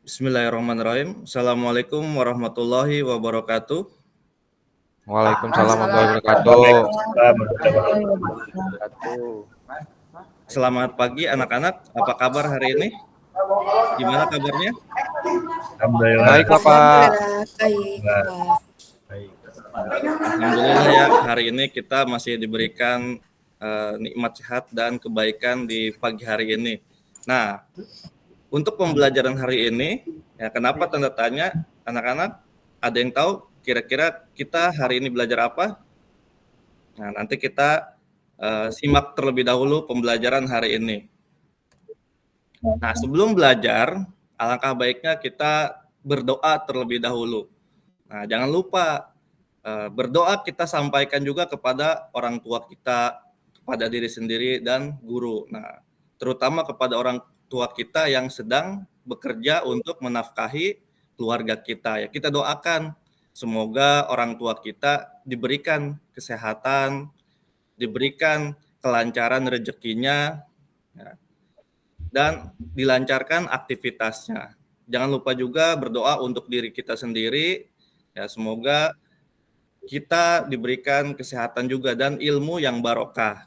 Bismillahirrahmanirrahim. Assalamualaikum warahmatullahi wabarakatuh. Waalaikumsalam warahmatullahi wabarakatuh. Waalaikumsalam warahmatullahi wabarakatuh. Selamat pagi anak-anak. Apa kabar hari ini? Gimana kabarnya? Alhamdulillah. Baik, Bapak. Baik, Pak. Baik. Alhamdulillah ya, hari ini kita masih diberikan nikmat sehat dan kebaikan di pagi hari ini. Nah, untuk pembelajaran hari ini, ya kenapa tanda tanya anak-anak? Ada yang tahu kira-kira kita hari ini belajar apa? Nah, nanti kita simak terlebih dahulu pembelajaran hari ini. Nah, sebelum belajar, alangkah baiknya kita berdoa terlebih dahulu. Nah, jangan lupa berdoa kita sampaikan juga kepada orang tua kita, kepada diri sendiri dan guru. Nah, terutama kepada orang tua kita yang sedang bekerja untuk menafkahi keluarga kita. Ya, kita doakan semoga orang tua kita diberikan kesehatan, diberikan kelancaran rezekinya, ya, dan dilancarkan aktivitasnya. Jangan lupa juga berdoa untuk diri kita sendiri, ya semoga kita diberikan kesehatan juga dan ilmu yang barokah.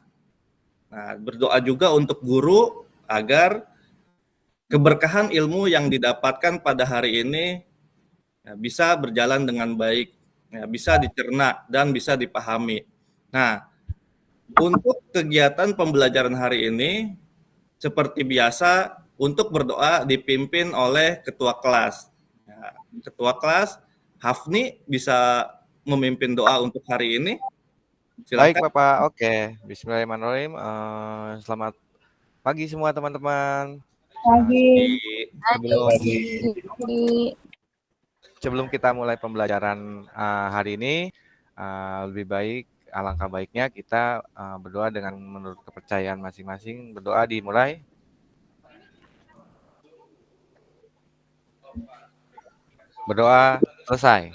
Nah, berdoa juga untuk guru agar keberkahan ilmu yang didapatkan pada hari ini ya, bisa berjalan dengan baik, ya, bisa dicerna dan bisa dipahami. Nah, untuk kegiatan pembelajaran hari ini, seperti biasa, untuk berdoa dipimpin oleh ketua kelas. Ya, ketua kelas, Hafni bisa memimpin doa untuk hari ini. Silakan. Baik, Bapak. Oke. Bismillahirrahmanirrahim. Selamat pagi semua teman-teman. Pagi. Sebelum kita mulai pembelajaran hari ini, lebih baik, alangkah baiknya kita berdoa dengan menurut kepercayaan masing-masing. Berdoa dimulai. Berdoa selesai.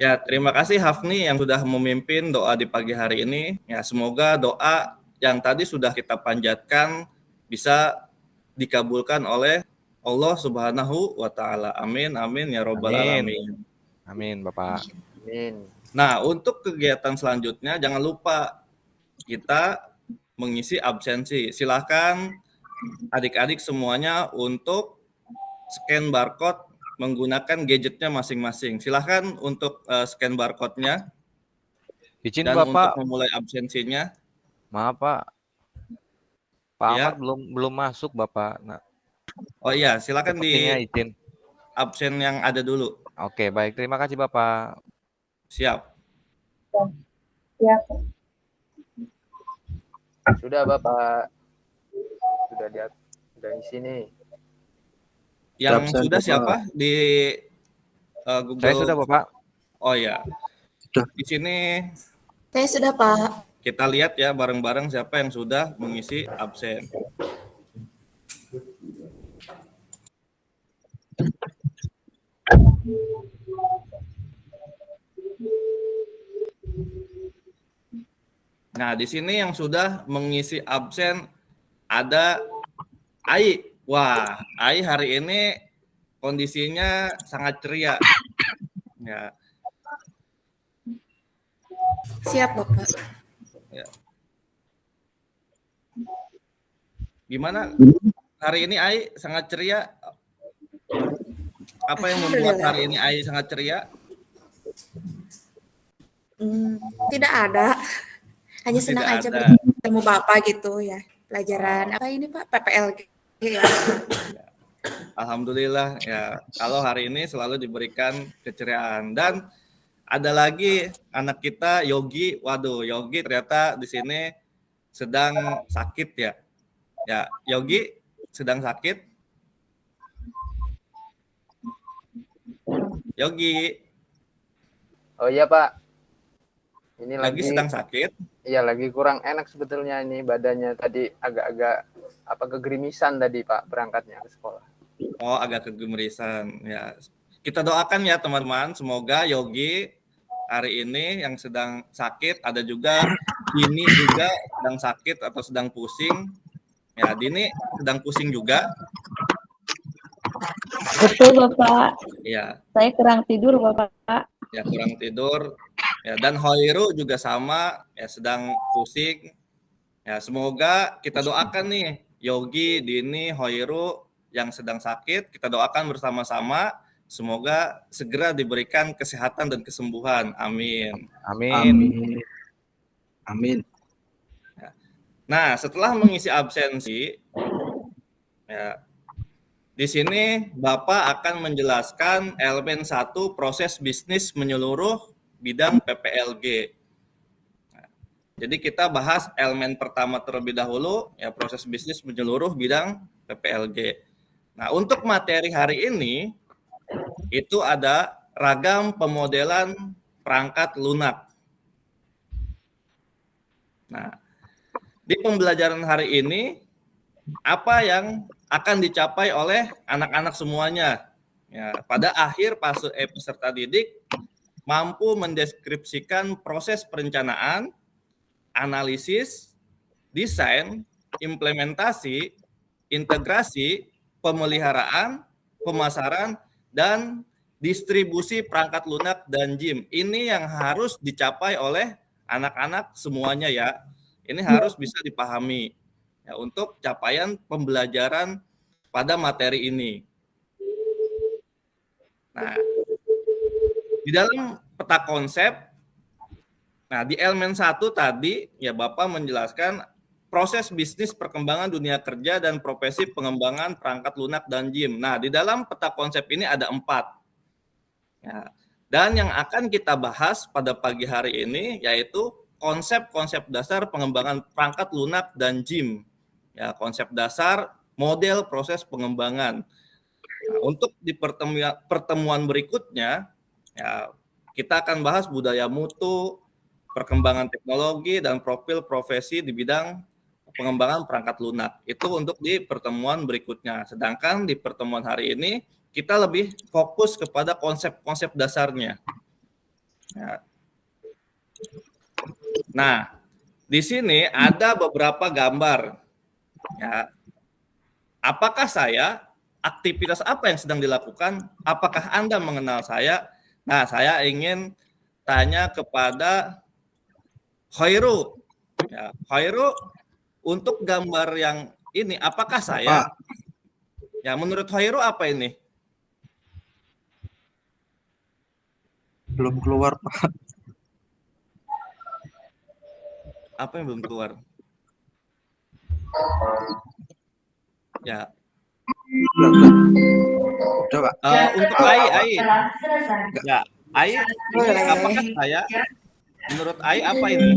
Ya, terima kasih Hafni yang sudah memimpin doa di pagi hari ini. Ya, semoga doa yang tadi sudah kita panjatkan bisa dikabulkan oleh Allah Subhanahu wa taala. Amin amin ya robbal alamin. Amin, Bapak. Amin. Nah, untuk kegiatan selanjutnya jangan lupa kita mengisi absensi. Silakan adik-adik semuanya untuk scan barcode menggunakan gadgetnya masing-masing. Silahkan untuk scan barcode-nya. Izin dan Bapak. untuk memulai absensinya. Maaf Pak. Pak Ya. Ahmad belum masuk Bapak. Nah, Oh iya, silakan di izin absen yang ada dulu. Oke, baik. Terima kasih Bapak. Siap. Ya. Sudah Bapak. Sudah di sini. Yang Absen, sudah Bapak. siapa di Google? Saya sudah Bapak. Oh ya. Sudah. Di sini Saya sudah, Pak. kita lihat ya bareng-bareng siapa yang sudah mengisi absen. Nah, di sini yang sudah mengisi absen ada Ai. Wah, Ai hari ini kondisinya sangat ceria. Ya. Siap, Bapak. Ya. Gimana hari ini Ai sangat ceria? Apa yang membuat hari ini Ai sangat ceria? Tidak ada. Hanya senang Tidak aja ada. bertemu Bapak gitu ya. Pelajaran apa ini Pak? PPL ya. Alhamdulillah ya. Kalau hari ini selalu diberikan keceriaan dan ada lagi anak kita Yogi. Waduh, Yogi ternyata di sini sedang sakit ya. Ya, Yogi sedang sakit. Yogi. Oh iya Pak. Ini lagi sedang sakit. Iya, lagi kurang enak sebetulnya ini badannya tadi agak-agak kegerimisan tadi Pak berangkatnya ke sekolah. Oh, agak kegerisan ya. Kita doakan ya teman-teman, semoga Yogi hari ini yang sedang sakit, ada juga Dini juga sedang sakit atau sedang pusing. Ya, Dini sedang pusing juga. Betul, Bapak. Ya, Saya kurang tidur, Bapak. ya kurang tidur. Ya, dan Hoiru juga sama, ya sedang pusing. Ya, semoga kita doakan nih Yogi, Dini, Hoiru yang sedang sakit, kita doakan bersama-sama semoga segera diberikan kesehatan dan kesembuhan. Amin. Amin. Amin. Amin. Nah, setelah mengisi absensi, ya, di sini Bapak akan menjelaskan elemen 1 proses bisnis menyeluruh bidang PPLG. Nah, jadi kita bahas elemen pertama terlebih dahulu, ya proses bisnis menyeluruh bidang PPLG. Nah, untuk materi hari ini itu ada ragam pemodelan perangkat lunak. Nah, di pembelajaran hari ini apa yang akan dicapai oleh anak-anak semuanya? Ya, pada akhir fase peserta didik mampu mendeskripsikan proses perencanaan, analisis, desain, implementasi, integrasi, pemeliharaan, pemasaran, dan distribusi perangkat lunak dan JIM. Ini yang harus dicapai oleh anak-anak semuanya ya. Ini harus bisa dipahami ya, untuk capaian pembelajaran pada materi ini. Nah, di dalam peta konsep, nah di elemen 1 tadi ya Bapak menjelaskan proses bisnis perkembangan dunia kerja dan profesi pengembangan perangkat lunak dan JIM. Nah, di dalam peta konsep ini ada 4. Ya, dan yang akan kita bahas pada pagi hari ini yaitu konsep-konsep dasar pengembangan perangkat lunak dan JIM. Ya, konsep dasar model proses pengembangan. Nah, untuk di pertemuan berikutnya, ya, kita akan bahas budaya mutu, perkembangan teknologi, dan profil profesi di bidang pengembangan perangkat lunak. Itu untuk di pertemuan berikutnya. Sedangkan di pertemuan hari ini, kita lebih fokus kepada konsep-konsep dasarnya. Ya. Nah, di sini ada beberapa gambar. Ya. Apakah saya, aktivitas apa yang sedang dilakukan? Apakah Anda mengenal saya? Nah, saya ingin tanya kepada Khairu. Ya, Khairu, untuk gambar yang ini, apakah saya? Pak, Ya, menurut Khairu apa ini? belum keluar, Pak. Apa yang belum keluar? Ya, Udah, Pak. untuk Ai. Ya, Ai, ini apakah saya? Menurut Ai apa ini?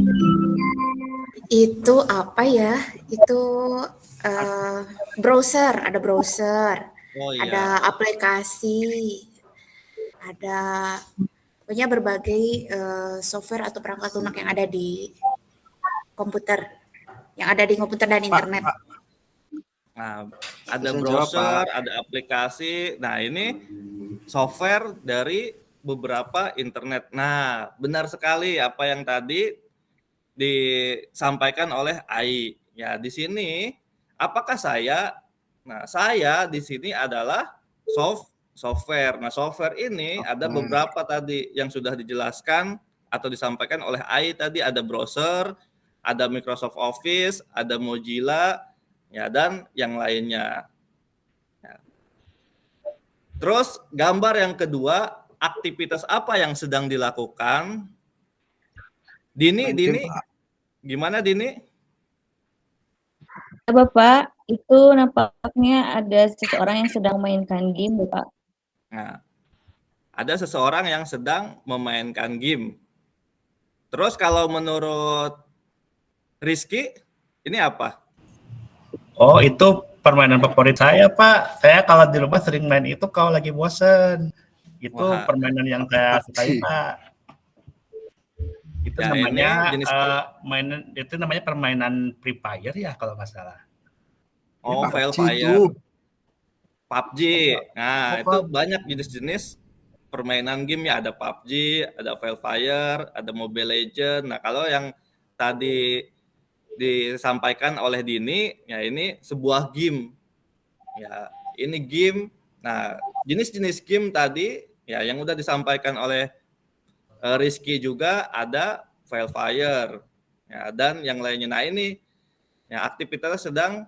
Itu apa ya? Itu browser, ada browser, Oh ada iya. aplikasi, ada pokoknya berbagai software atau perangkat lunak yang ada di komputer, dan Pak, internet. Pak. Nah, ada Bisa jawab, browser, Pak. ada aplikasi. Nah, ini software dari beberapa internet. Nah, benar sekali apa yang tadi disampaikan oleh Ai. Ya, di sini apakah saya? Nah, saya di sini adalah software. Nah, software ini ada beberapa tadi yang sudah dijelaskan atau disampaikan oleh Ai tadi, ada browser, ada Microsoft Office, ada Mozilla, ya dan yang lainnya. Ya. Terus gambar yang kedua, aktivitas apa yang sedang dilakukan? Dini, Main game, Pak. gimana Dini? Ya, Bapak, itu nampaknya ada seseorang yang sedang memainkan game, Bapak. Nah, ada seseorang yang sedang memainkan game. Terus kalau menurut Rizky, ini apa? Oh, itu permainan favorit saya, Pak. Saya kalau di rumah sering main itu kalau lagi bosen. Itu Wah. permainan yang saya sukai, Pak. Itu Ya, namanya ini jenis namanya permainan Free Fire ya kalau nggak salah. oh, PUBG Wildfire, itu. PUBG. Nah, itu banyak jenis-jenis permainan game ya, ada PUBG, ada Wildfire, ada Mobile Legends. Nah, kalau yang tadi disampaikan oleh Dini, ya ini sebuah game. Ya, ini game. Nah, jenis-jenis game tadi ya yang udah disampaikan oleh Rizky juga ada Wildfire ya, dan yang lainnya. Nah ini ya aktivitasnya sedang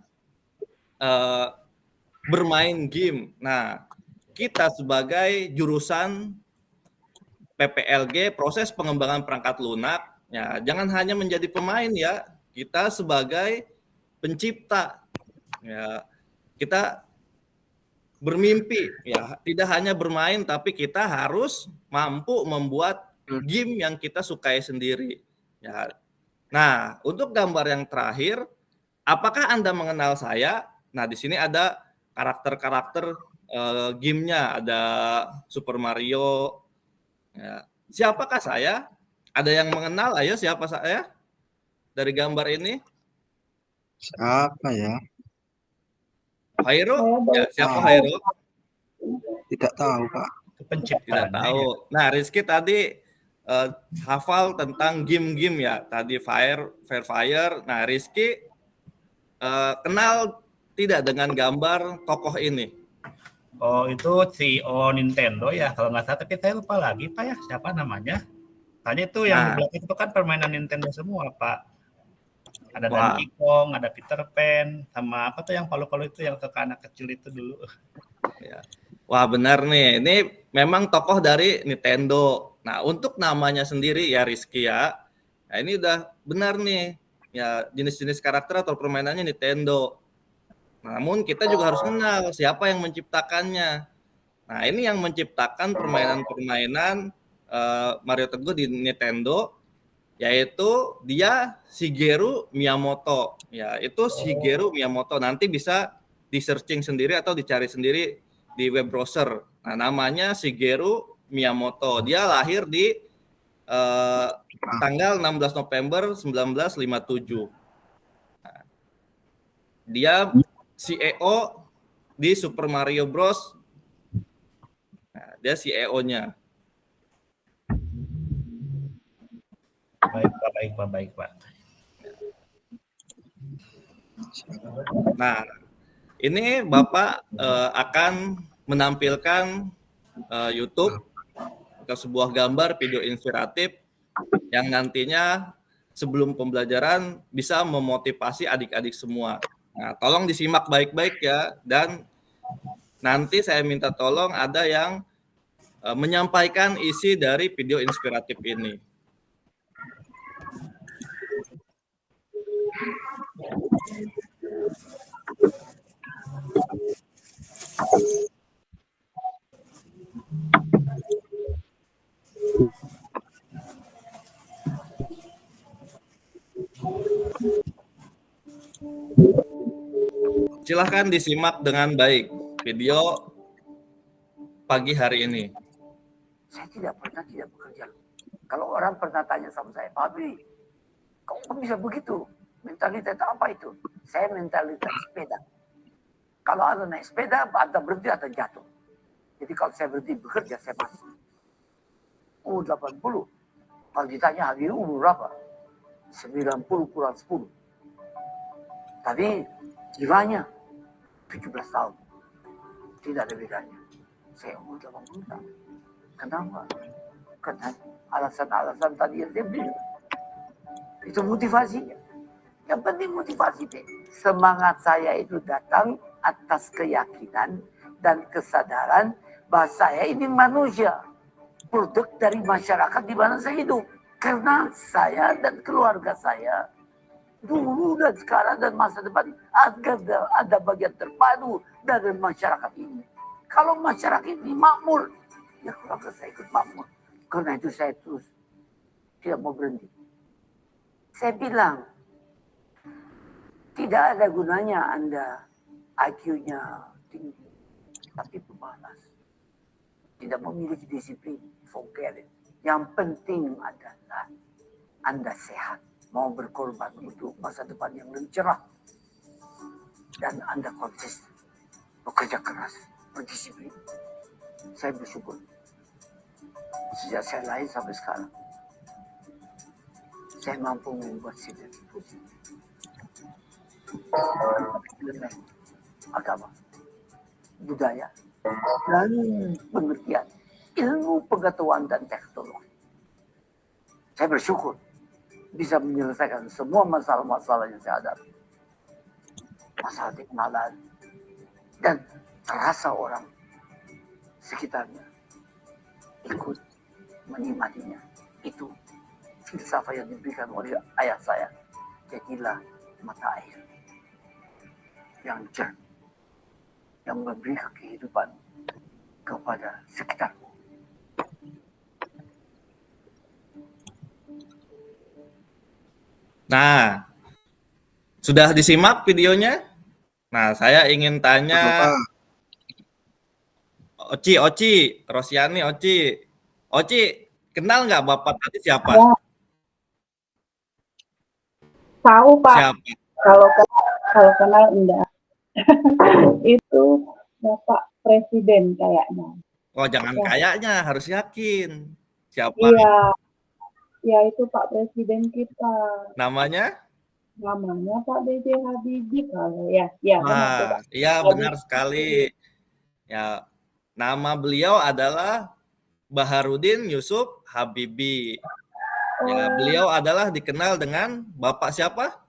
bermain game. Nah kita sebagai jurusan PPLG proses pengembangan perangkat lunak ya jangan hanya menjadi pemain ya, kita sebagai pencipta ya, kita bermimpi ya, tidak hanya bermain tapi kita harus mampu membuat game yang kita sukai sendiri ya. Nah untuk gambar yang terakhir, apakah Anda mengenal saya? Nah di sini ada karakter-karakter gamenya, ada Super Mario ya. Siapakah saya? Ada yang mengenal? Ayo siapa saya dari gambar ini? Siapa ya? Hairo? Ya, siapa Hairo? Tidak tahu, Pak. Tidak Penciptanya. tahu. Nah, Rizky tadi hafal tentang game-game ya. Tadi Fire. Nah, Rizky kenal tidak dengan gambar tokoh ini? Oh, itu CEO Nintendo ya kalau nggak salah, tapi saya lupa lagi Pak ya, siapa namanya. Tanya itu yang di belakang itu kan permainan Nintendo semua Pak. Ada Donkey Kong, ada Peter Pan, sama apa tuh yang palu-palu itu yang ke anak kecil itu dulu. Ya. Wah benar nih, ini memang tokoh dari Nintendo. Nah untuk namanya sendiri ya Rizky ya, nah ini udah benar nih, ya jenis-jenis karakter atau permainannya Nintendo. Namun kita juga harus kenal siapa yang menciptakannya. Nah ini yang menciptakan permainan-permainan Mario Teguh di Nintendo, yaitu dia Shigeru Miyamoto. Ya itu Shigeru Miyamoto, nanti bisa di searching sendiri atau dicari sendiri di web browser. Nah, namanya Shigeru Miyamoto. Dia lahir di tanggal 16 November 1957. Nah, dia CEO di Super Mario Bros. Nah, dia CEO-nya. Baik Pak. Nah, ini Bapak akan menampilkan YouTube atau sebuah gambar video inspiratif yang nantinya sebelum pembelajaran bisa memotivasi adik-adik semua. Nah, tolong disimak baik-baik ya, dan nanti saya minta tolong ada yang menyampaikan isi dari video inspiratif ini. Silahkan disimak dengan baik video pagi hari ini. Saya tidak pernah tidak bekerja. Kalau orang pernah tanya sama saya, Pak Abi, kok bisa begitu? Mentalitas apa itu? Saya mentalitas sepeda. Kalau ada naik sepeda, ada berhenti, ada jatuh. Jadi kalau saya berhenti bekerja, saya masuk. 80. Kalau ditanya hari ini umur berapa? 90 kurang 10. Tapi jiwanya 17 tahun. Tidak ada bedanya. Saya umur 80 tahun. Kenapa? Karena alasan-alasan tadi yang saya bilang. Itu motivasinya. Yang penting motivasi deh. Semangat saya itu datang atas keyakinan dan kesadaran bahwa saya ini manusia. Produk dari masyarakat di mana saya hidup. Karena saya dan keluarga saya dulu dan sekarang dan masa depan ada bagian terpadu dari masyarakat ini. Kalau masyarakat ini makmur, ya keluarga saya ikut makmur. Karena itu saya terus tidak mau berhenti. Saya bilang, tidak ada gunanya Anda IQ-nya tinggi, tapi pemalas. Tidak memiliki disiplin, forget it. Yang penting adalah Anda sehat, mau berkorban untuk masa depan yang lebih cerah. Dan Anda konsisten, bekerja keras, berdisiplin. Saya bersyukur. Sejak saya lahir sampai sekarang, saya mampu membuat sinergi positif. Agama, budaya, dan pengertian ilmu pengetahuan dan teknologi. Saya bersyukur bisa menyelesaikan semua masalah-masalah yang saya hadapi. Masalah teknologi dan terasa orang sekitarnya ikut menikmatinya. Itu filsafat yang diberikan oleh ayah saya. Jadilah mata air yang jernih, yang memberikan kehidupan kepada sekitarmu. Nah, sudah disimak videonya? Nah, saya ingin tanya Bapak, Oci, Rosiani, Oci, kenal nggak Bapak tadi siapa? Ya, tahu Pak. Siapa? Kalau kenal enggak. Itu Bapak Presiden kayaknya. Oh, jangan Ya. kayaknya, harus yakin. Siapa? Iya, ya itu Pak Presiden kita. Namanya? Namanya Pak B.J. Habibie kalau ya. Ya, benar tuh, Pak. Wah, iya benar sekali. Ya, nama beliau adalah Baharudin Yusuf Habibie. Ya, beliau adalah dikenal dengan Bapak siapa?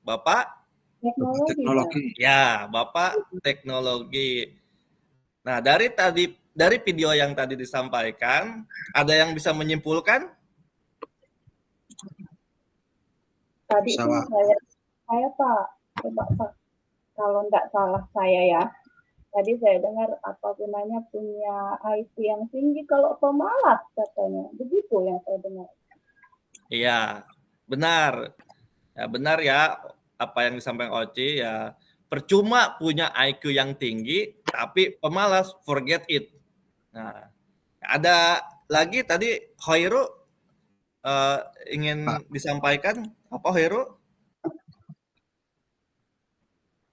Bapak? Teknologi. teknologi. Ya, Bapak Teknologi. Nah, dari video yang tadi disampaikan, ada yang bisa menyimpulkan? Tadi Bisa, itu Pak. saya Pak, coba Pak, kalau enggak salah saya ya. Tadi saya dengar apa gunanya punya IQ yang tinggi kalau pemalas katanya. Begitu yang saya dengar. Iya, benar. Ya, benar ya apa yang disampaikan Oci ya. Percuma punya IQ yang tinggi tapi pemalas, forget it. Nah, ada lagi tadi Hoiru ingin Pak. disampaikan apa Hoiru?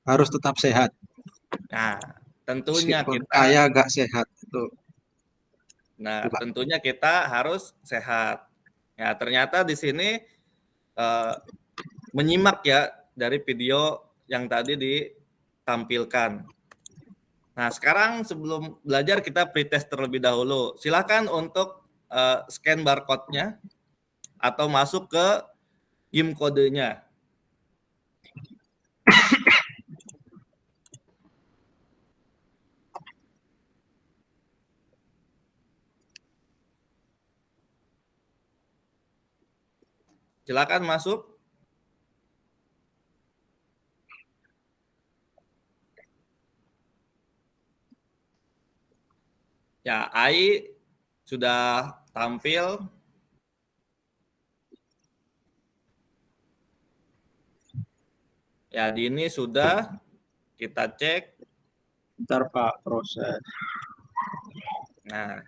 Harus tetap sehat. Nah, tentunya Meskipun kita kaya gak sehat itu. Nah, Pak. tentunya kita harus sehat. Ya, ternyata di sini menyimak ya dari video yang tadi ditampilkan. Nah, sekarang sebelum belajar kita pretest terlebih dahulu. Silakan untuk scan barcode-nya atau masuk ke game kodenya. Silakan masuk. Ya, AI sudah tampil. Ya, Dini sudah kita cek. Bentar Pak, proses. Nah,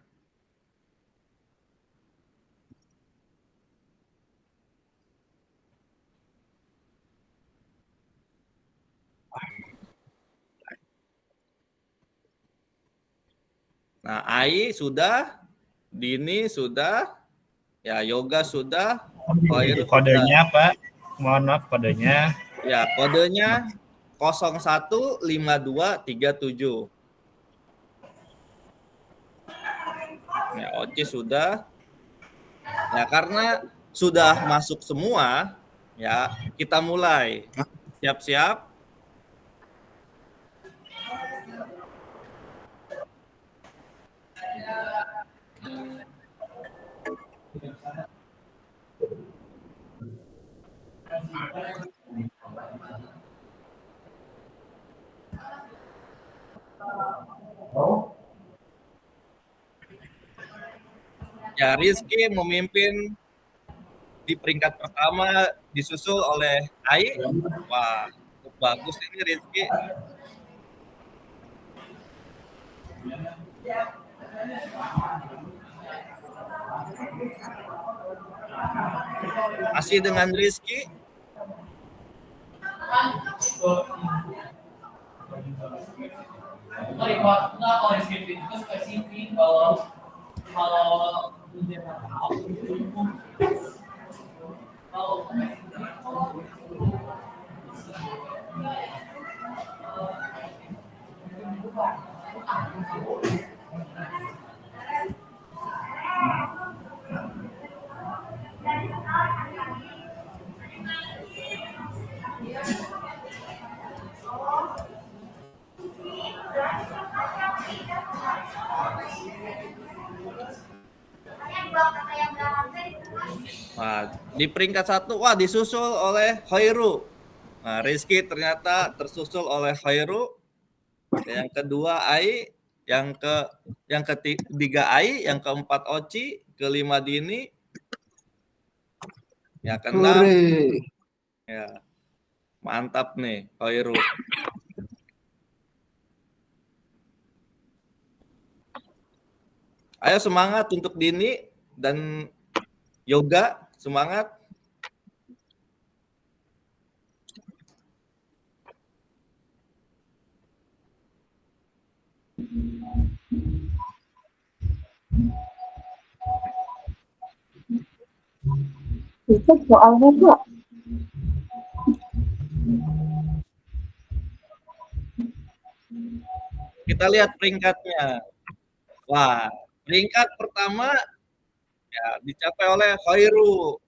AI sudah, Dini sudah, ya Yoga sudah, Hoiru Kodenya Pak, mohon maaf kodenya. Ya, kodenya 015237. Ya, Oci sudah. Ya, karena sudah masuk semua, ya kita mulai. Siap-siap. Ya, Rizky memimpin di peringkat pertama disusul oleh Ai. Wah, cukup bagus ini Rizky. Masih dengan Rizky. di peringkat 1, wah disusul oleh Khairu. Nah, Rizky ternyata tersusul oleh Khairu. Yang kedua Ai, yang ketiga Ai, yang keempat Oci, kelima Dini, ya keenam, Hore. ya mantap nih Khairu. Ayo semangat untuk Dini dan Yoga, semangat. Itu soalnya Pak. Kita lihat peringkatnya. Wah, peringkat pertama ya dicapai oleh Khairu.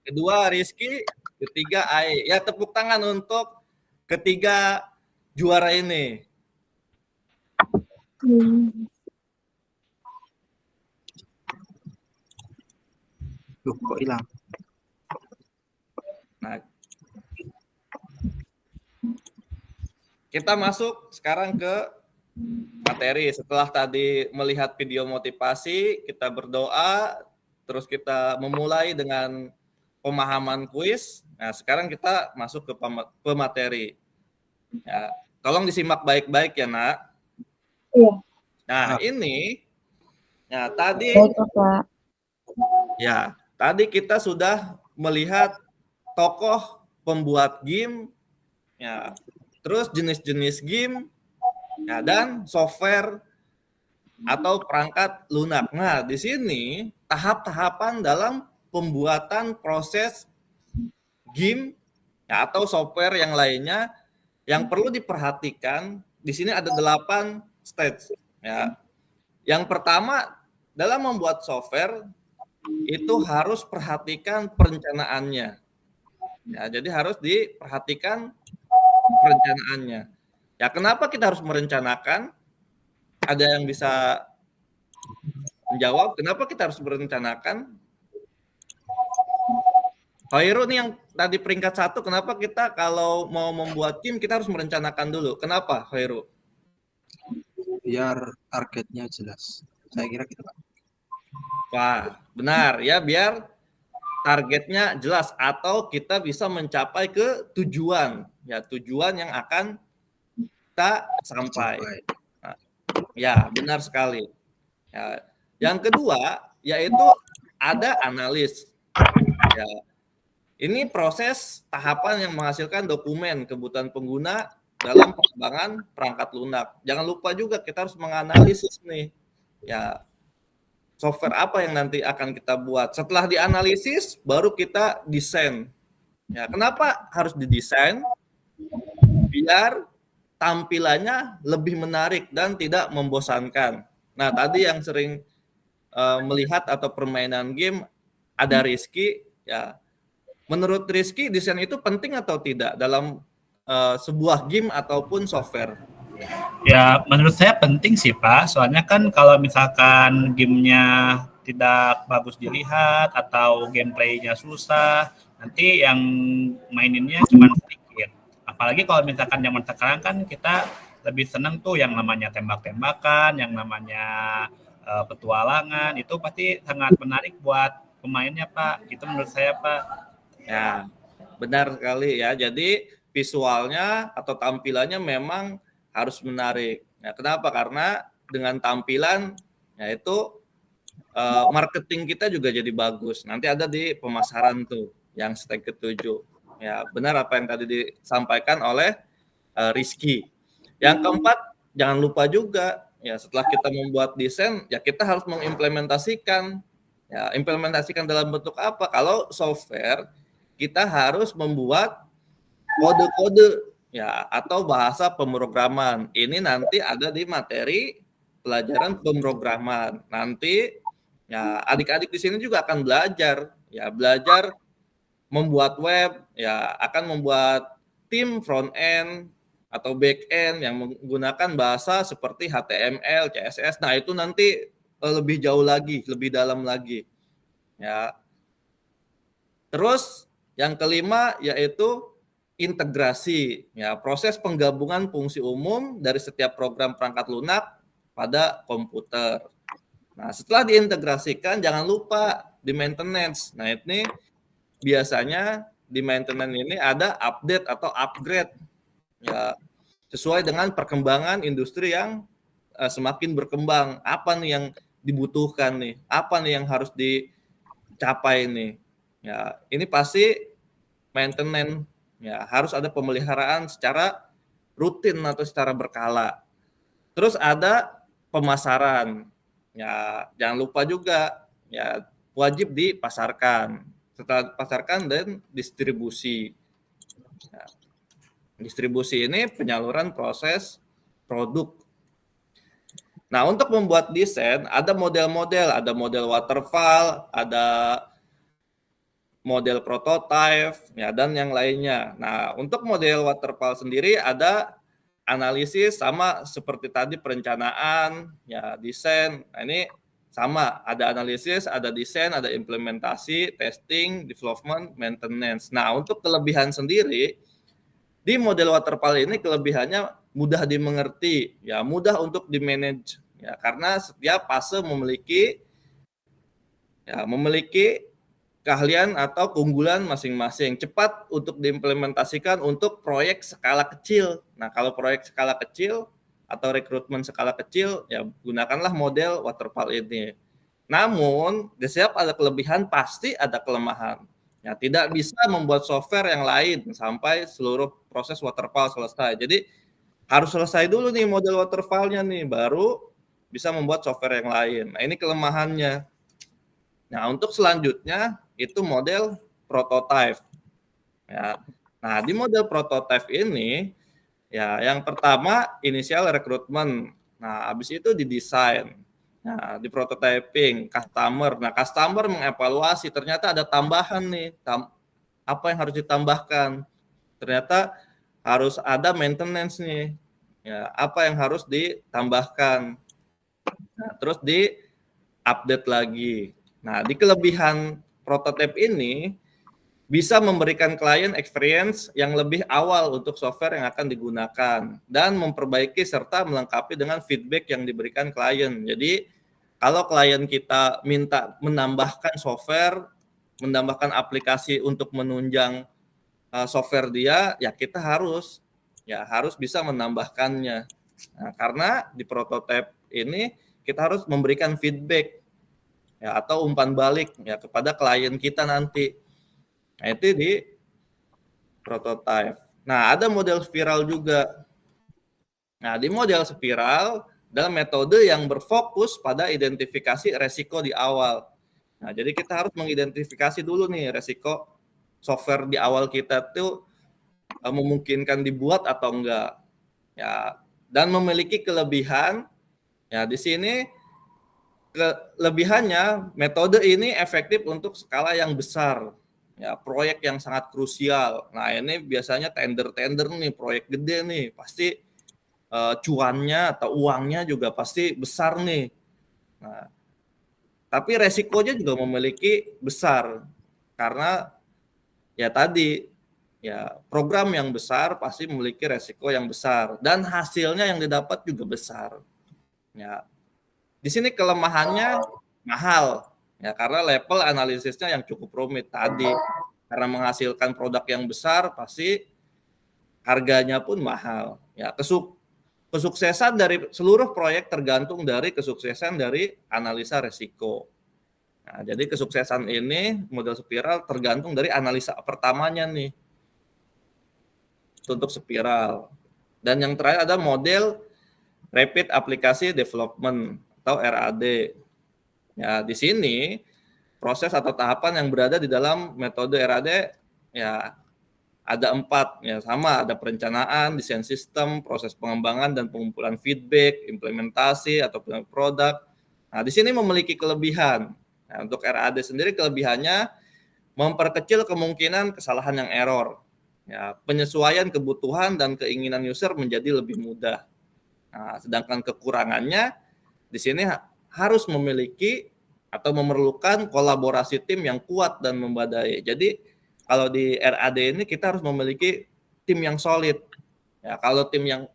Kedua Rizky, ketiga Ai. Ya tepuk tangan untuk ketiga juara ini. Loh, kok hilang? Nah, kita masuk sekarang ke materi. Setelah tadi melihat video motivasi, kita berdoa, terus kita memulai dengan pemahaman kuis. Nah, sekarang kita masuk ke pemateri. Ya, tolong disimak baik-baik ya, Nak. Iya. Nah, ini ya tadi Baik, Pak. ya, tadi kita sudah melihat tokoh pembuat game, ya, terus jenis-jenis game, ya, dan software atau perangkat lunak. Nah, di sini tahap-tahapan dalam pembuatan proses game ya, atau software yang lainnya yang perlu diperhatikan. Di sini ada 8 stage. Ya. Yang pertama, dalam membuat software itu harus perhatikan perencanaannya. Ya, jadi harus diperhatikan perencanaannya. Ya, kenapa kita harus merencanakan? Ada yang bisa menjawab kenapa kita harus merencanakan? Khairu nih yang tadi peringkat 1, kenapa kita kalau mau membuat tim kita harus merencanakan dulu? Kenapa, Khairu? Biar targetnya jelas. Saya kira gitu, Pak. Wah, benar ya, biar targetnya jelas atau kita bisa mencapai ke tujuan, ya tujuan yang akan kita sampai. Nah, ya, benar sekali. Ya, yang kedua yaitu ada analis. Ya, ini proses tahapan yang menghasilkan dokumen kebutuhan pengguna dalam pengembangan perangkat lunak. Jangan lupa juga kita harus menganalisis nih. Ya, software apa yang nanti akan kita buat. Setelah dianalisis, baru kita desain. Ya, kenapa harus didesain? Biar tampilannya lebih menarik dan tidak membosankan. Nah, tadi yang sering melihat atau permainan game ada Rizky. Ya, menurut Rizky, desain itu penting atau tidak dalam sebuah game ataupun software? Ya, menurut saya penting sih, Pak. Soalnya kan kalau misalkan gamenya tidak bagus dilihat atau gameplaynya susah, nanti yang maininnya cuma sedikit. Apalagi kalau misalkan zaman sekarang kan kita lebih senang tuh yang namanya tembak-tembakan, yang namanya petualangan, itu pasti sangat menarik buat pemainnya, Pak. Itu menurut saya, Pak. Ya, benar sekali ya. Jadi visualnya atau tampilannya memang harus menarik. Ya, kenapa? Karena dengan tampilan, yaitu marketing kita juga jadi bagus. Nanti ada di pemasaran tuh, yang step ke-7. Ya, benar apa yang tadi disampaikan oleh Rizky. Yang keempat, jangan lupa juga, ya setelah kita membuat desain, ya kita harus mengimplementasikan. Ya, implementasikan dalam bentuk apa? Kalau software, kita harus membuat kode-kode ya atau bahasa pemrograman. Ini nanti ada di materi pelajaran pemrograman. Nanti ya adik-adik di sini juga akan belajar membuat web, ya akan membuat tim front end atau back end yang menggunakan bahasa seperti HTML, CSS. Nah, itu nanti lebih jauh lagi, lebih dalam lagi. Ya. Terus yang kelima yaitu integrasi, ya proses penggabungan fungsi umum dari setiap program perangkat lunak pada komputer. Nah, setelah diintegrasikan jangan lupa di maintenance. Nah, ini biasanya di maintenance ini ada update atau upgrade, ya sesuai dengan perkembangan industri yang semakin berkembang. Apa nih yang dibutuhkan nih? Apa nih yang harus dicapai nih? Ya, ini pasti maintenance, ya harus ada pemeliharaan secara rutin atau secara berkala. Terus ada pemasaran. Ya, jangan lupa juga ya wajib dipasarkan. Setelah dipasarkan dan distribusi. Ya, distribusi ini penyaluran proses produk. Nah, untuk membuat desain ada model-model, ada model waterfall, ada model prototype, ya dan yang lainnya. Nah, untuk model waterfall sendiri ada analisis sama seperti tadi perencanaan, ya desain. Nah, ini sama, ada analisis, ada desain, ada implementasi, testing, development, maintenance. Nah, untuk kelebihan sendiri di model waterfall ini kelebihannya mudah dimengerti, ya mudah untuk di-manage, ya karena setiap fase memiliki keahlian atau keunggulan masing-masing, cepat untuk diimplementasikan untuk proyek skala kecil. Nah, kalau proyek skala kecil atau rekrutmen skala kecil, ya gunakanlah model waterfall ini. Namun, di setiap ada kelebihan pasti ada kelemahan. Ya, tidak bisa membuat software yang lain sampai seluruh proses waterfall selesai. Jadi harus selesai dulu nih model waterfall-nya nih, baru bisa membuat software yang lain. Nah, ini kelemahannya. Nah, untuk selanjutnya itu model prototype. Ya. Nah, di model prototype ini, ya yang pertama initial recruitment. Nah, habis itu didesain. Nah, di prototyping, customer. Nah, customer mengevaluasi, ternyata ada tambahan nih. Apa yang harus ditambahkan? Ternyata harus ada maintenance nih. Ya, apa yang harus ditambahkan? Nah, terus di-update lagi. Nah, di kelebihan prototype ini bisa memberikan klien experience yang lebih awal untuk software yang akan digunakan dan memperbaiki serta melengkapi dengan feedback yang diberikan klien. Jadi, kalau klien kita minta menambahkan software, menambahkan aplikasi untuk menunjang software dia, ya kita harus bisa menambahkannya. Nah, karena di prototype ini kita harus memberikan feedback ya atau umpan balik ya kepada klien kita nanti. Nah, itu di prototype. Nah, ada model spiral juga. Nah, di model spiral dalam metode yang berfokus pada identifikasi resiko di awal. Nah, jadi kita harus mengidentifikasi dulu nih resiko software di awal kita itu memungkinkan dibuat atau enggak. Ya, dan memiliki kelebihan. Ya, di sini kelebihannya metode ini efektif untuk skala yang besar. Ya, proyek yang sangat krusial. Nah, ini biasanya tender-tender nih, proyek gede nih, pasti cuannya atau uangnya juga pasti besar nih. Nah, tapi resikonya juga memiliki besar karena ya tadi ya program yang besar pasti memiliki resiko yang besar dan hasilnya yang didapat juga besar. Ya, di sini kelemahannya mahal ya karena level analisisnya yang cukup rumit tadi karena menghasilkan produk yang besar pasti harganya pun mahal. Ya, kesuksesan dari seluruh proyek tergantung dari kesuksesan dari analisa resiko. Nah, jadi kesuksesan ini model spiral tergantung dari analisa pertamanya nih untuk spiral. Dan yang terakhir ada model Rapid Application Development atau RAD. Ya, di sini proses atau tahapan yang berada di dalam metode RAD ya ada 4 ya sama, ada perencanaan, desain sistem, proses pengembangan dan pengumpulan feedback, implementasi atau produk. Nah, di sini memiliki kelebihan. Nah, untuk RAD sendiri kelebihannya memperkecil kemungkinan kesalahan yang error. Ya, penyesuaian kebutuhan dan keinginan user menjadi lebih mudah. Nah, sedangkan kekurangannya di sini harus memiliki atau memerlukan kolaborasi tim yang kuat dan membadai. Jadi kalau di RAD ini kita harus memiliki tim yang solid. Ya, kalau tim yang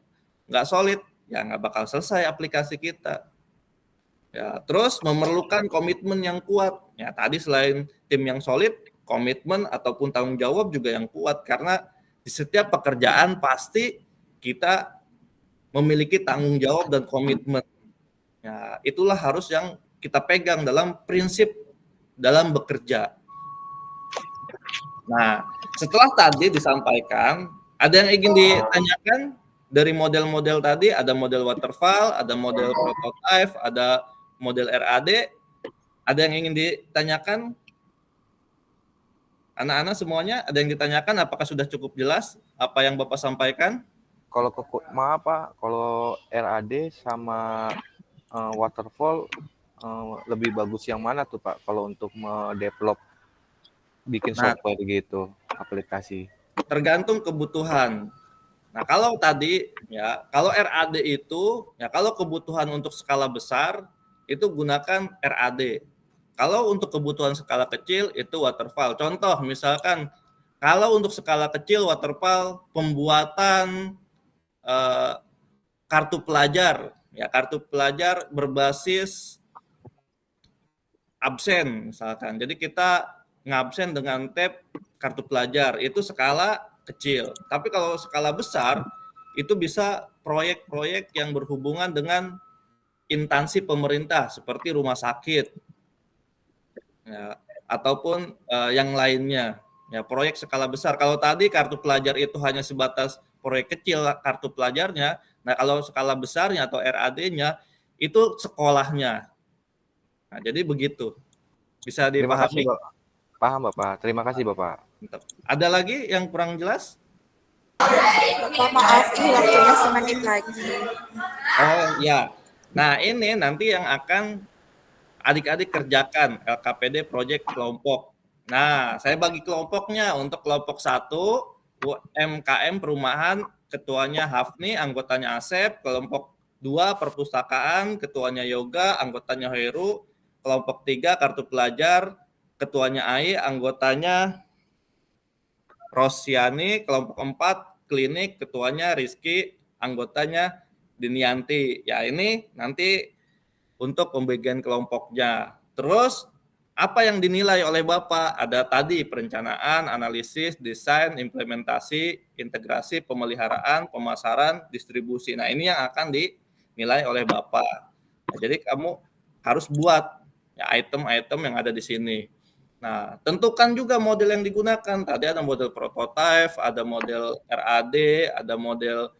nggak solid, ya nggak bakal selesai aplikasi kita. Ya, terus memerlukan komitmen yang kuat. Ya, tadi selain tim yang solid, komitmen ataupun tanggung jawab juga yang kuat, karena di setiap pekerjaan pasti kita memiliki tanggung jawab dan komitmen. Ya, itulah harus yang kita pegang dalam prinsip dalam bekerja. Nah, setelah tadi disampaikan, ada yang ingin ditanyakan dari model-model tadi? Ada model waterfall, ada model prototype, ada model RAD. Ada yang ingin ditanyakan? Anak-anak semuanya, ada yang ditanyakan? Apakah sudah cukup jelas apa yang Bapak sampaikan? Kalau maaf Pak, kalau RAD sama waterfall lebih bagus yang mana tuh Pak? Kalau untuk mendevelop bikin software gitu, aplikasi. Tergantung kebutuhan. Nah, kalau tadi ya, kalau RAD itu ya, kalau kebutuhan untuk skala besar itu gunakan RAD. Kalau untuk kebutuhan skala kecil itu waterfall. Contoh misalkan kalau untuk skala kecil waterfall pembuatan kartu pelajar, ya kartu pelajar berbasis absen misalkan. Jadi kita ngabsen dengan tab kartu pelajar, itu skala kecil. Tapi kalau skala besar itu bisa proyek-proyek yang berhubungan dengan instansi pemerintah seperti rumah sakit, ya, ataupun yang lainnya. Ya, proyek skala besar. Kalau tadi kartu pelajar itu hanya sebatas proyek kecil kartu pelajarnya, nah kalau skala besarnya atau RAD-nya itu sekolahnya. Nah, jadi begitu. Bisa Terima dipahami? kasih, Bapak. Paham Bapak. Terima kasih Bapak. Ada lagi yang kurang jelas? Bapak maaf, ini waktunya semenit lagi. Oh ya. Nah ini nanti yang akan adik-adik kerjakan LKPD Project Kelompok. Nah saya bagi kelompoknya. Untuk kelompok 1 UMKM Perumahan, ketuanya Hafni, anggotanya Asep. Kelompok 2 Perpustakaan, ketuanya Yoga, anggotanya Heru. Kelompok 3 Kartu Pelajar, ketuanya Ai, anggotanya Rosyani. Kelompok 4 Klinik, ketuanya Rizky, anggotanya Dinianti. Ya ini nanti untuk pembagian kelompoknya. Terus apa yang dinilai oleh Bapak? Ada tadi perencanaan, analisis, desain, implementasi, integrasi, pemeliharaan, pemasaran, distribusi. Nah ini yang akan dinilai oleh Bapak. Nah, jadi kamu harus buat ya, item-item yang ada di sini. Nah, tentukan juga model yang digunakan. Tadi ada model prototype, ada model RAD, ada model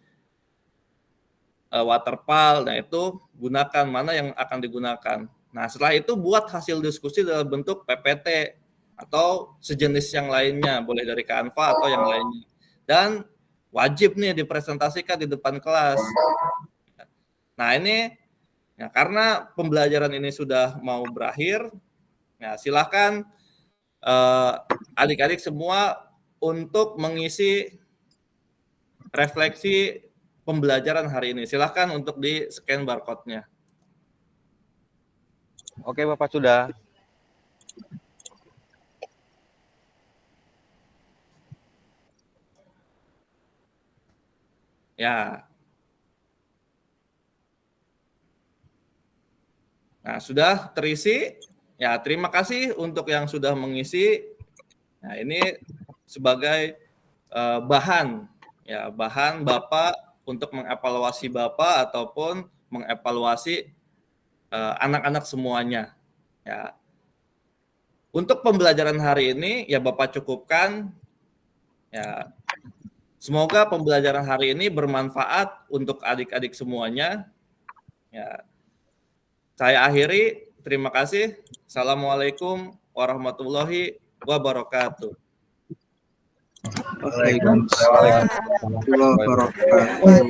waterfall. Nah, itu gunakan mana yang akan digunakan. Nah, setelah itu buat hasil diskusi dalam bentuk PPT atau sejenis yang lainnya, boleh dari Canva atau yang lainnya. Dan wajib nih dipresentasikan di depan kelas. Nah, ini ya, karena pembelajaran ini sudah mau berakhir, ya silakan adik-adik semua untuk mengisi refleksi pembelajaran hari ini. Silahkan untuk di-scan barcode-nya. Oke Bapak, sudah. Ya. Nah, sudah terisi. Ya, terima kasih untuk yang sudah mengisi. Nah, ini sebagai bahan ya, bahan Bapak untuk mengevaluasi Bapak ataupun mengevaluasi anak-anak semuanya. Ya. Untuk pembelajaran hari ini ya Bapak cukupkan. Ya. Semoga pembelajaran hari ini bermanfaat untuk adik-adik semuanya. Ya. Saya akhiri. Terima kasih. Assalamualaikum warahmatullahi wabarakatuh. Waalaikumsalam warahmatullahi wabarakatuh.